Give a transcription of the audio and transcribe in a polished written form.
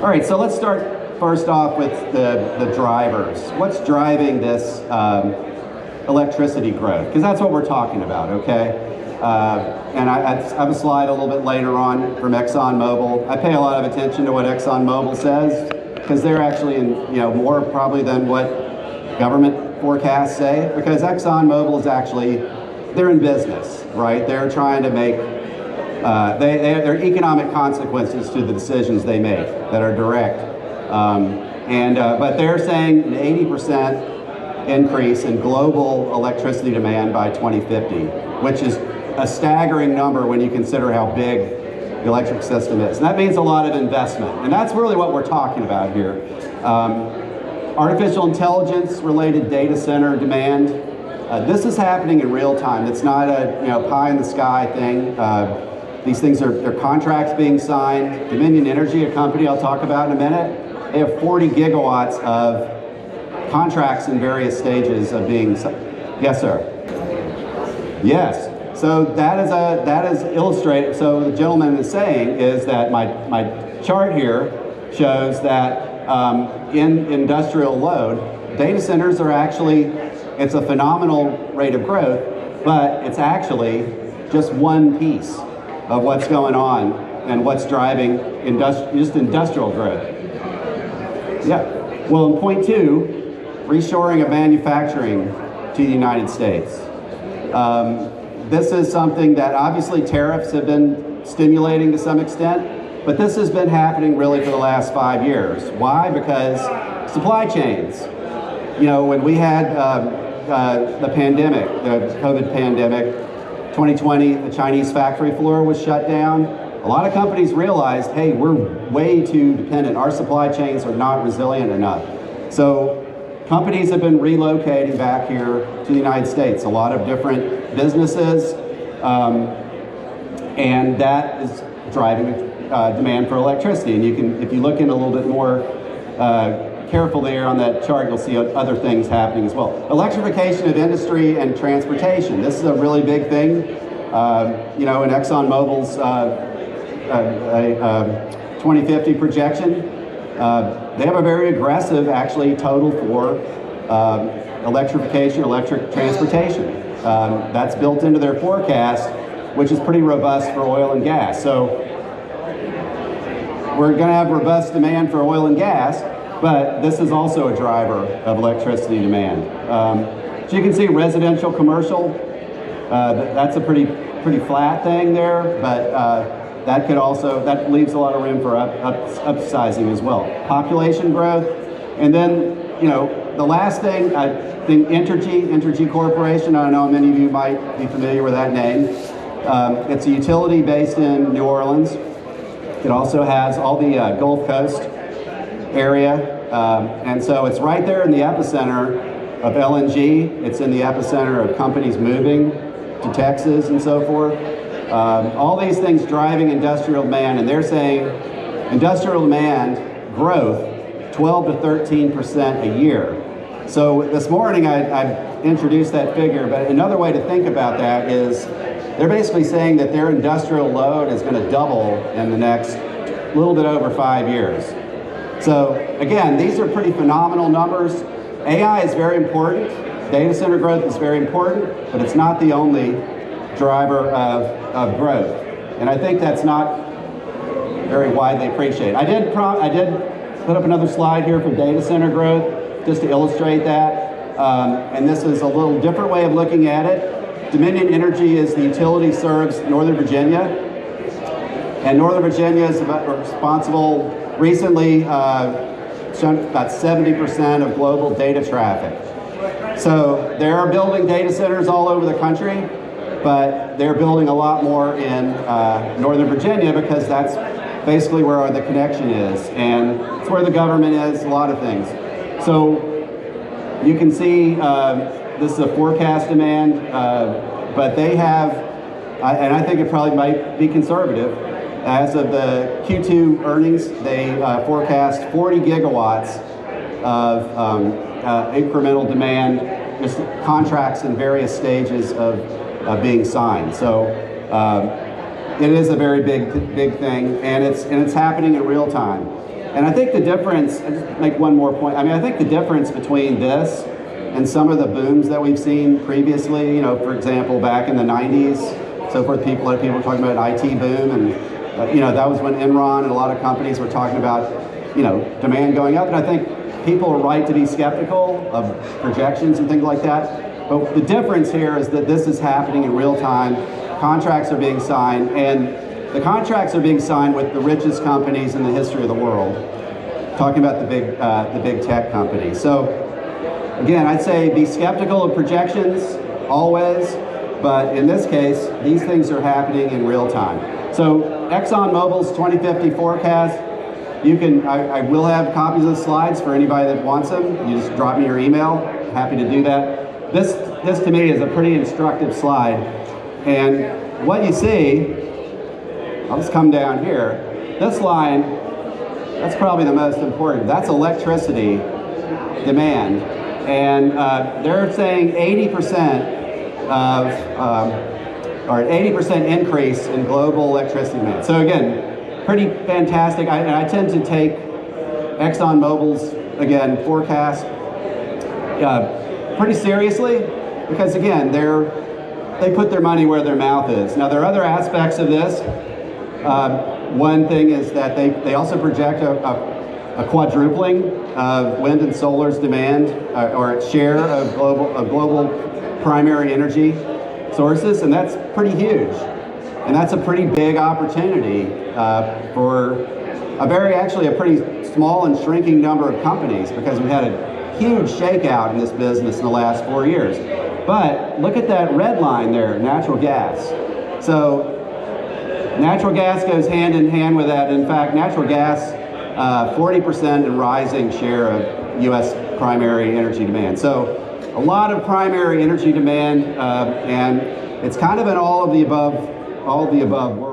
All right, so let's start first off with the drivers. What's driving this electricity growth? Because that's what we're talking about, okay? And I have a slide a little bit later on from ExxonMobil. I pay a lot of attention to what ExxonMobil says because they're actually in, more probably than what government forecasts say, because ExxonMobil is actually, they're in business, right? They're trying to make, there are economic consequences to the decisions they make that are direct. But they're saying an 80% increase in global electricity demand by 2050, which is a staggering number when you consider how big the electric system is. And that means a lot of investment. And that's really what we're talking about here. Artificial intelligence related data center demand. This is happening in real time. It's not a pie in the sky thing. These things they're contracts being signed. Dominion Energy, a company I'll talk about in a minute, they have 40 gigawatts of contracts in various stages of being signed. Yes, sir. Yes. So that is illustrated. So the gentleman is saying is that my chart here shows that in industrial load, data centers are actually, it's a phenomenal rate of growth, but it's actually just one piece of what's going on and what's driving industrial growth. Yeah. Well, in point two, reshoring of manufacturing to the United States. This is something that obviously tariffs have been stimulating to some extent, but this has been happening really for the last 5 years. Why? Because supply chains. When we had the pandemic, the COVID pandemic, 2020, the Chinese factory floor was shut down. A lot of companies realized, hey, we're way too dependent. Our supply chains are not resilient enough. So companies have been relocating back here to the United States, a lot of different businesses, and that is driving demand for electricity. And you can, if you look in a little bit more careful there on that chart, you'll see other things happening as well. Electrification of industry and transportation. This is a really big thing. In ExxonMobil's 2050 projection, they have a very aggressive, actually, total for electrification, electric transportation. That's built into their forecast, which is pretty robust for oil and gas. So we're going to have robust demand for oil and gas, but this is also a driver of electricity demand. So you can see residential, commercial, that's a pretty flat thing there, but that leaves a lot of room for upsizing as well. Population growth, and then the last thing, I think Entergy Corporation. I don't know how many of you might be familiar with that name. It's a utility based in New Orleans. It also has all the Gulf Coast area, and so it's right there in the epicenter of LNG. It's in the epicenter of companies moving to Texas and so forth. All these things driving industrial demand, and they're saying industrial demand growth 12 to 13% a year. So this morning I introduced that figure, but another way to think about that is they're basically saying that their industrial load is going to double in the next little bit over 5 years. So again, these are pretty phenomenal numbers. AI is very important. Data center growth is very important, but it's not the only driver of growth. And I think that's not very widely appreciated. I did put up another slide here for data center growth, just to illustrate that. And this is a little different way of looking at it. Dominion Energy is the utility serves Northern Virginia. And Northern Virginia is responsible, recently, shown about 70% of global data traffic. So they are building data centers all over the country, but they're building a lot more in Northern Virginia because that's basically where the connection is, and it's where the government is, a lot of things. So you can see this is a forecast demand, but they have, and I think it probably might be conservative, as of the Q2 earnings, they forecast 40 gigawatts of incremental demand, just contracts in various stages of being signed. So it is a very big thing, and it's happening in real time. And I think the difference, I'll just make one more point. I mean, I think the difference between this and some of the booms that we've seen previously, you know, for example, back in the 90s, so forth, people were talking about an IT boom, and you know, that was when Enron and a lot of companies were talking about, you know, demand going up. And I think people are right to be skeptical of projections and things like that. But the difference here is that this is happening in real time. Contracts are being signed, and the contracts are being signed with the richest companies in the history of the world. Talking about the big tech companies. So again, I'd say be skeptical of projections always, but in this case, these things are happening in real time. So ExxonMobil's 2050 forecast, you can, I will have copies of the slides for anybody that wants them. You just drop me your email, happy to do that. This to me is a pretty instructive slide. And what you see, I'll just come down here. This line, that's probably the most important. That's electricity demand. And they're saying 80% or an 80% increase in global electricity demand. So again, pretty fantastic. I tend to take ExxonMobil's, again, forecast pretty seriously because, again, they put their money where their mouth is. Now, there are other aspects of this. One thing is that they also project a quadrupling of wind and solar's demand or its share of global primary energy sources, and that's pretty huge. And that's a pretty big opportunity for actually a pretty small and shrinking number of companies because we had a huge shakeout in this business in the last 4 years. But look at that red line there, natural gas. So natural gas goes hand in hand with that. In fact, natural gas, 40% and rising share of U.S. primary energy demand. So a lot of primary energy demand, and it's kind of an all of the above world.